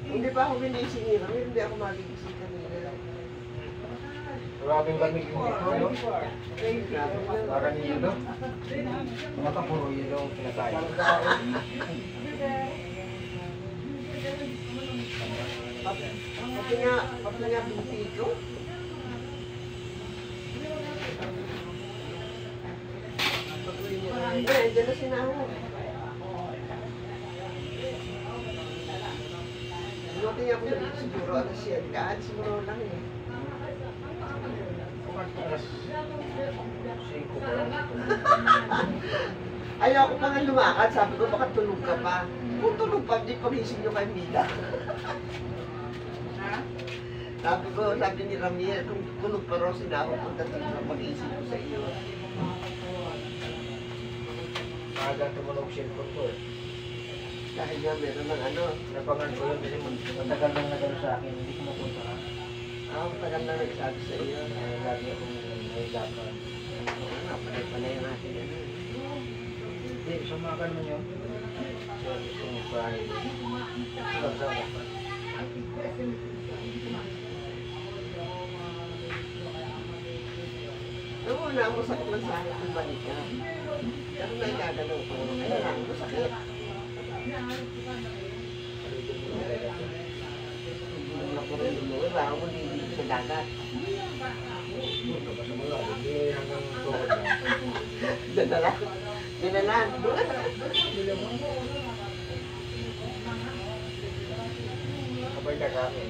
Hindi pa ako binising nila, hindi ako magigising kanila. Maraming lamig yung dito, no? Parang yelo. Maka puro yelo ang kinakain. Pati nga binti ko. Diyan na sinahon. Buti nga po siguro ano siya, kaan siguro lang eh. Ayaw ko pa nga lumakad, sabi ko baka tulog ka pa. Kung tulog pa, di pagising nyo kay Mila. Sabi ni Ramiel, kung tulog pa raw sinahon, pagdating na pag-isip ko sa iyo. Maaga tumunog cellphone ko eh. Dahil nga meron ng ano. Napangan ko yun kasi matagal lang na daw sa akin, hindi ko mapunta ka. Matagal na nagsabi sa iyo. Lagi akong may lakad. Oo nga, panay ang ating ano. Hindi, sumakan mo yun. Gusto mo Friday. Magsama pa. Noong una ako sakit lang sa akin ng balika. Pero nagagalaw ko. Kaya lang ako sakit. Hindi ako rin lumuwi. Baka mo hindi sa dagat. Hindi hanggang tuhod lang. Danalan. Danalan. Sabay ka kami.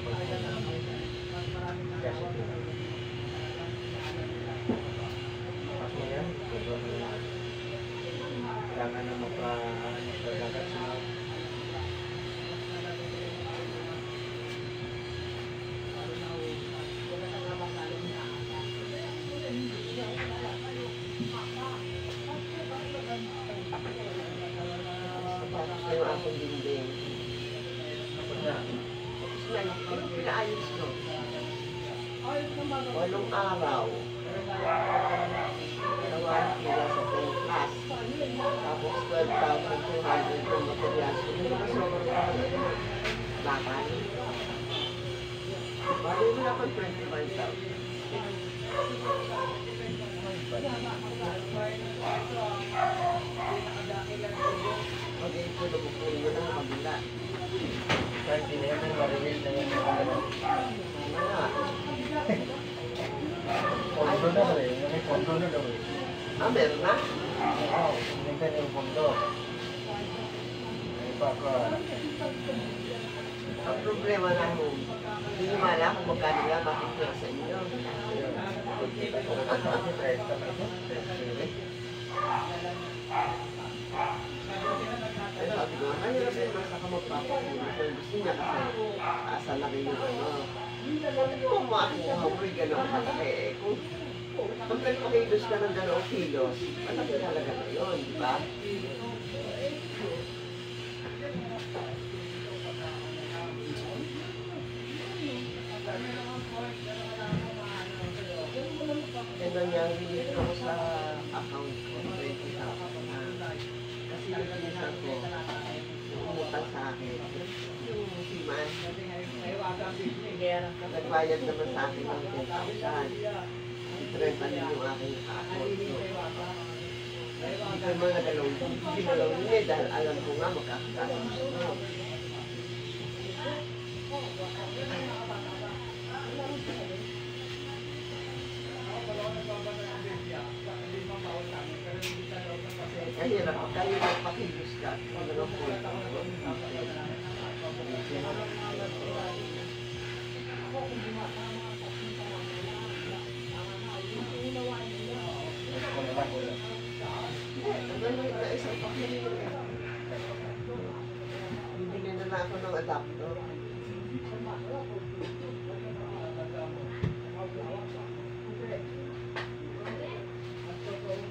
Kasi pas mo yan, kailangan na mapagagat sa Yung aking dinding. tapos na. Tapos na, yung pinaayos ko. 8 araw. 2 kilo sa 10 plus. Tapos 12,200 yung materials. Hindi ko sobrang bakal. Bali mo na pag 25,000. Mag-iipon na bukuli mo na kabila. Kahit di na yan, may ma-release na yan. Wala. Pondo na daw eh. May pondo na daw eh. Meron na? Oo, hindi ka yung pondo. May baka. Ang problema na mo, hindi nyo mala kung magkano nga makikira sa inyo. Ayun. Kasi 30 na ito. 30. Pero sabi ko, mahirap yung nasa ka magpapakulo. Pero gusto niya kasi asa na rin yung ano. Hindi mo makuha mo yung gano'ng kalaki. Kung nagpakilos ka ng gano'ng kilos, malaki talaga na yun, di ba? Ganun yung binigay ko sa account ko, 20,000 na. Kasi yung pinsan ko, umutang sa akin. Yung siman, nagbayad naman sa akin ng 10,000. I-30 yung aking account ko. Hindi ko mga ginalaw niya dahil alam ko nga magkakasama ko. Kahirap pakilos ka. Ano lang po ito? Na isang pakilos. Bibili na ako ng adapter.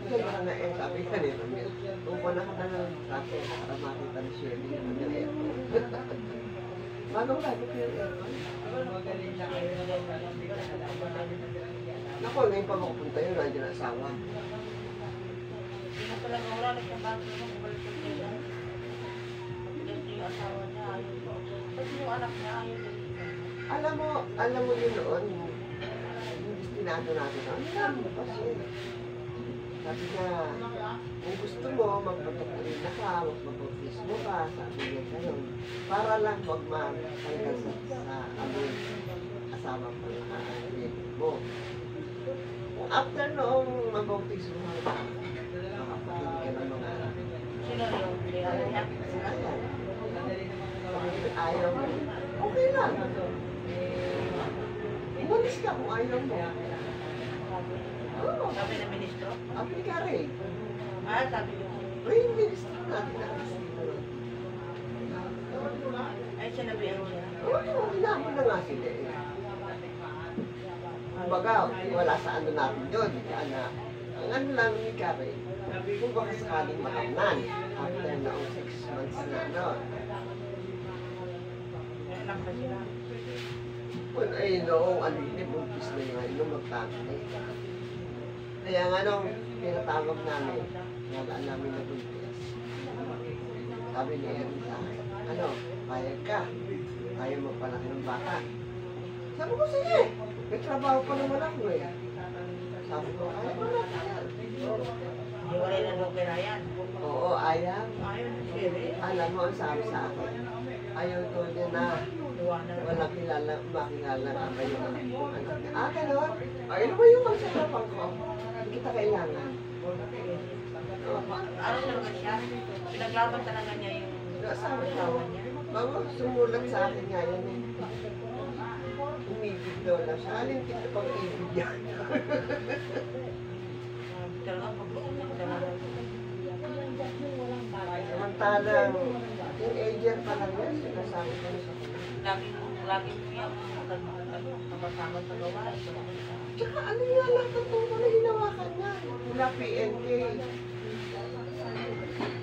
Kaya na eh, sabi ka nito, upo na ka na ng traffic para makita ni Shelly yung aircon. Bagong bago ko yung aircon. Naku, ngayon pa makapunta yun, nandiyan na asawa. Hindi na talaga wala, nagkabago ng balik ko siya. Yung asawa niya, ayaw anak niya, ayaw din. Alam mo yun noon, yung destinado natin, ang dami pa siya. Sabi niya, kung gusto mo, magpatukurin na ka, magpapapis mo ka, sabi niya gano'n. Para lang magmahal hanggang sa aming asawa pa na mo. Kung after noong mabapis mo ka, makapatid ka ng mga Sino yung ayaw niya? ayan. Sabi niya, ayaw mo. Okay lang. Umalis ka kung ayaw mo. Oo. Sabi ng ministro? Apli ka rin. Sabi niyo. Yung ministro natin na Ay, sinabihan siya. oo, hinamon na nga sila eh. Kumbaga, wala sa ano natin yun. Ang ano lang ni Karen, kung baka sakaling makamnan, after noong 6 months na ano. May anak pa sila. Kung ay noong ano yun, buntis na nga yun, magtanong eh. Kaya nga nung pinatawag namin, nalaan namin na buntis. Sabi ni Erin sa akin, ano, payag ka, ayaw magpalaki ng bata. Sabi ko, sige, may trabaho pa naman ako eh. Sabi ko, ayaw mo natin yan. Hiwalay na daw kay Ryan. Oo, ayaw. Ayaw na siya rin. Alam mo, ang sabi sa akin, ayaw to niya na walang kilala, makilala ang kayo ng anak niya. Ganon. Ay, ano ba yung magsasapang ko? Hindi kita kailangan. Ano talaga siya? Pinaglaban talaga niya yung Sabi ko, asawa niya. bago sumulat sa akin nga yan eh. Umibig daw lang siya. Alin kita pang ibig yan? Talaga pag-uumig talaga. Samantalang, teenager pa lang yan, sinasabi ko na sa kanya. Lagi mo yan. Kapasama sa gawain. Tsaka ano yan, lahat ng tungkol na hinawakan niya. Mula PNK.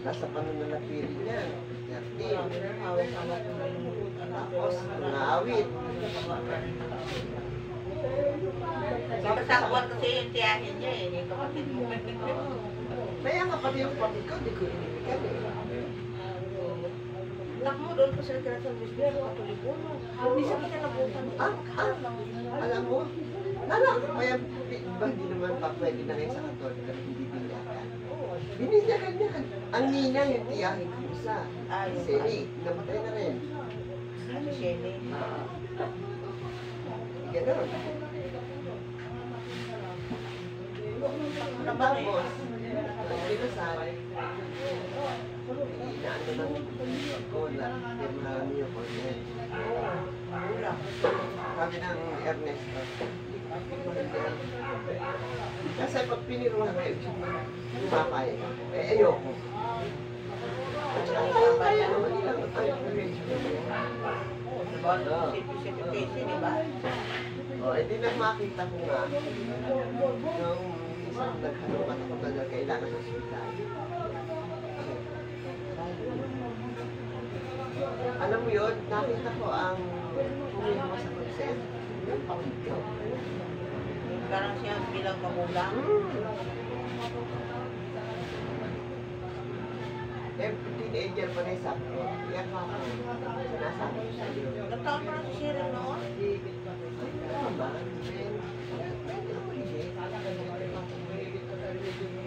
Nasa panunalapiri niya. 13. Hawak-hawak mo yung Tapos, mga awit. Kasakwan kasi yung tiyahin niya eh, yung kapatid mo. Kaya nga pati yung kapatid ko, di ko inibigan eh. Anak mo doon pa sila kaya sa Wisbir, katulipo mo. Hindi sa kita nabutan. Alam mo, kaya ba hindi naman pa pwede na rin sa katolik na hindi binyagan. Bininyagan niya. Ang ninang yung tiyahin ko isa. Si Seri, namatay na rin. Si Shelly. Ganon. Tapos, pinasal, inaano ng kola, marami yung kola. Ulang. Sabi ng Ernesto, kasi pag piniruhan kayo, pumapayag ako. Eh, ayoko. Kaya naman nilang arrangement niya. Diba? Certification, di ba? O, edi nang makita ko nga, nung isang naghaluman ako na kailangan sa ospital. Alam mo yun, nakita ko ang pumirma sa consent, yung pangito. Parang siya bilang magulang. Eh, teenager pa rin sabi ko, iyak ako, sinasabi ko sa'yo. Nagtaon pa lang si Cheryl noon. Ano ba?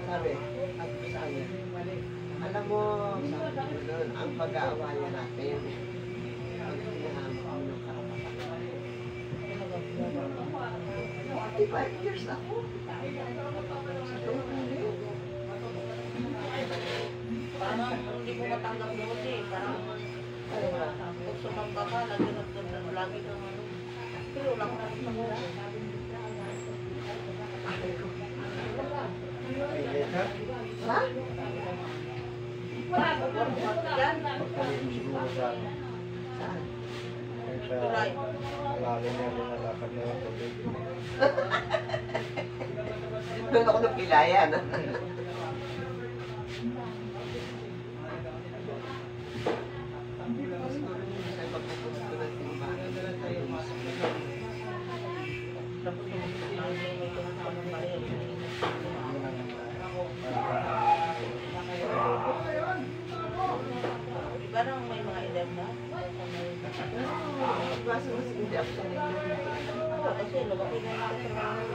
Sabi, at sa'yo, alam mo, sabi ko doon, ang pag-aawayan natin, ang pinahamok mo ng karapatan. 45 years ako. Sa tuloy. Parang hindi mo matanggap noon eh. Parang pag sumamba ka, lagi kang ano. Pero lang na rin ako. Ha? Yan. Magpalito siguro sa Saan? yung sa malalim na linalakad na yung tubig. Doon ako napilayan. Tapos may tumatawag ng baril. Di ba nang may mga edad na? iwasan kasi hindi ako sanay na Oo, kasi lumaki na yung katrabaho.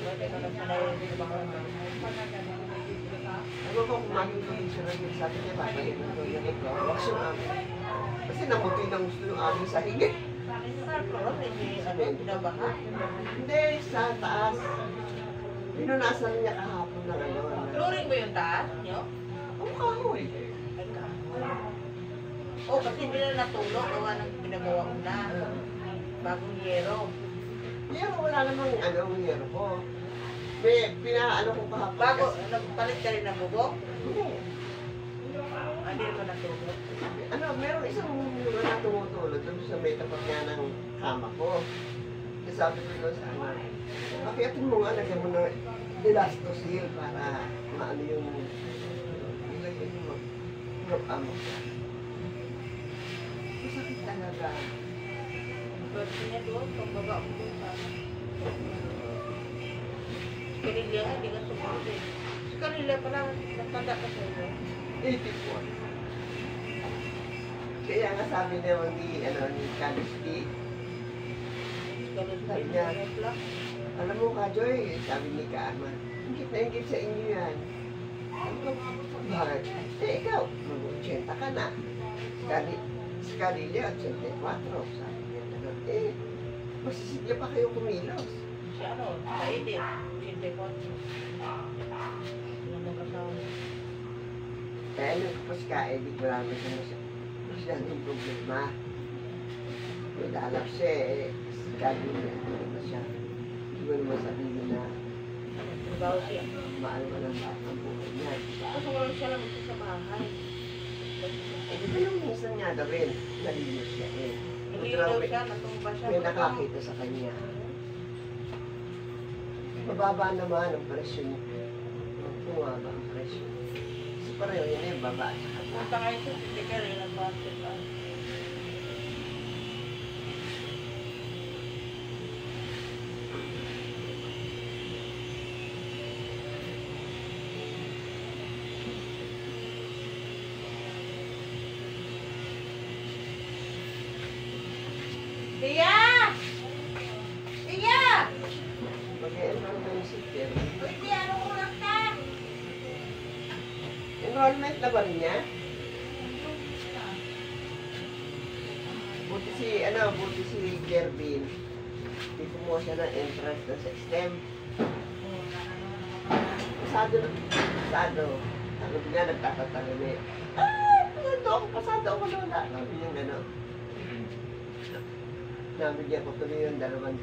Dati ka lang sanay yung trabaho na. Ano ko kumain ko din siya rin. Sabi niya, papahinan ko yung ito. Huwag siya amin. Kasi namuti na gusto yung aming sahig eh. Pero hindi ano, binabaha. Hindi, sa taas. Pinunasan niya kahapon ng ano. Flooring ba yung taas nyo? Ang kahoy. Ay, kahoy. Oh, kasi hindi na natulog. Gawa ng ginagawa ko na. Bagong yero. Pero wala namang ano ang hero ko. May pinaano ko kahapon. Bago, kasi- nagpalit ka rin ng bubong? Oo. Hindi naman natulog. Ano, meron isang mura na tumutulog doon sa may tapat nga ng kama ko. Kasi sabi ko doon sa ano, pakiatin mo nga, lagyan mo na elastosil para maano yung ilagay mo. Amo. Masakit talaga. Pwede niya doon, pagbaba mo doon sana. Si Kanilya, hindi ka sumunod eh. Si Kanilya pala, nagtanda ka sa iyo. 84. Kaya nga sabi naman ni Kalisti, Ganun sa Sabi inyo, niya, Nepla. alam mo ka, Joy, sabi ni Kaama, ingit na ingit sa inyo yan. Sabi ko, bakit? Eh, ikaw, mag-80 ka na. Si Kanilya, 84. Sabi niya, gano'n. Eh, masisigla pa kayo kumilos. Si ano, sa Edith, 84. Yung mga kasama. Kaya nung kapos ka, eh, di marami siya masyadong problema. May dalap siya, eh, si Kanilya, ano ba siya? Hindi mo naman sabihin na Trabaho siya. mahal mo ng ang buhay niya, di ba? Kasi wala siya lang isa sa bahay. Eh, di ba yung minsan nga daw rin, nalinis siya eh. Hindi daw siya, natumba siya. May nakakita sa kanya. Mababa naman ang presyo niya. Bumaba ang presyo. Kasi pareho yun yung baba sa kanya. Punta kayo sa sticker, yun ang budget. Tia! Tia! Mag-enroll na yung September. Uy, Tia, anong oras na? Enrollment na ba rin niya? Buti si Gervin. Hindi kumuha siya ng entrance na sa STEM. Pasado. Ano nga, nagtatatangan eh. Pasado ako lola. Sabi niya gano'n. Nabigyan ko tuloy yung 200.